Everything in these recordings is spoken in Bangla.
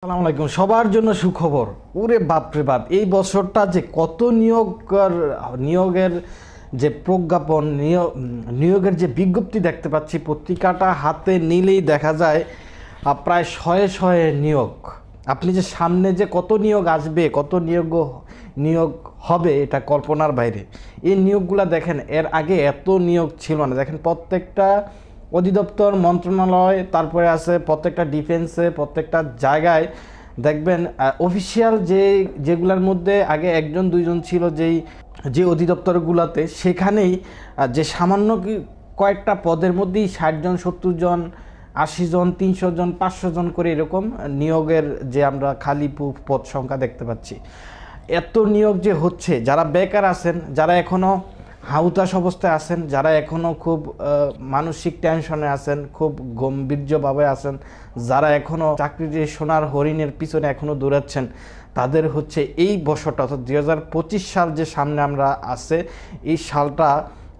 আসসালামু আলাইকুম। সবার জন্য সুখবর। ওরে বাপরে বাপ, এই বছরটা যে কত নিয়োগের যে প্রজ্ঞাপন, নিয়োগের যে বিজ্ঞপ্তি দেখতে পাচ্ছি, পত্রিকাটা হাতে নিলেই দেখা যায় প্রায় শয়ে শয়ে নিয়োগ। আপনি যে সামনে যে কত নিয়োগ আসবে, কত নিয়োগ হবে, এটা কল্পনার বাইরে। এই নিয়োগগুলা দেখেন, এর আগে এত নিয়োগ ছিল না। দেখেন প্রত্যেকটা অধিদপ্তর, মন্ত্রণালয়, তারপরে আছে প্রত্যেকটা ডিফেন্সে, প্রত্যেকটা জায়গায় দেখবেন অফিসিয়াল যেগুলোর মধ্যে আগে একজন দুইজন ছিল, যে অধিদপ্তরগুলোতে, সেখানেই যে সামান্য কয়েকটা পদের মধ্যেই 60 জন, 70 জন, 80 জন, 300 জন, 500 জন করে এরকম নিয়োগের যে আমরা খালি পদ সংখ্যা দেখতে পাচ্ছি। এত নিয়োগ যে হচ্ছে, যারা বেকার আছেন, যারা এখনও হাউতাশ অবস্থায় আছেন, যারা এখনও খুব মানসিক টেনশনে আছেন, খুব গম্ভীর্যভাবে আছেন, যারা এখনও চাকরির সোনার হরিণের পিছনে এখনও দৌড়াচ্ছেন, তাদের হচ্ছে এই বছরটা, অর্থাৎ 2025 সাল যে সামনে আমরা আছে, এই সালটা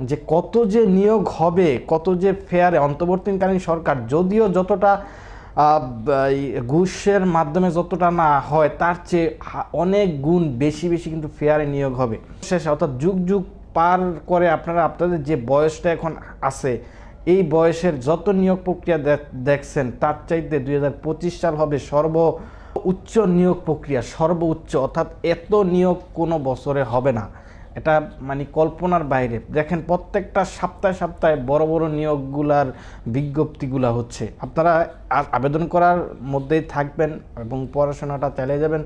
যে কত যে নিয়োগ হবে, কত যে ফেয়ারে অন্তর্বর্তীকালীন সরকার যদিও যতটা ঘুষের মাধ্যমে যতটা না হয়, তার চেয়ে অনেক গুণ বেশি বেশি কিন্তু ফেয়ারে নিয়োগ হবে শেষ। অর্থাৎ যুগ যুগ পার করে আপনাদের যে বয়সটা এখন আছে, এই বয়সের যত নিয়োগ প্রক্রিয়া দেখছেন, তার চাইতে 2025 সাল হবে উচ্চ নিয়োগ প্রক্রিয়া, সর্বোচ্চ। অর্থাৎ এত নিয়োগ কোনো বছরে হবে না। এটা মানে কল্পনার বাইরে। দেখেন প্রত্যেকটা সপ্তাহে সপ্তাহে বড় বড় নিয়োগগুলার বিজ্ঞপ্তিগুলা হচ্ছে। আপনারা আবেদন করার মধ্যেই থাকবেন এবং পড়াশোনাটা চালিয়ে যাবেন।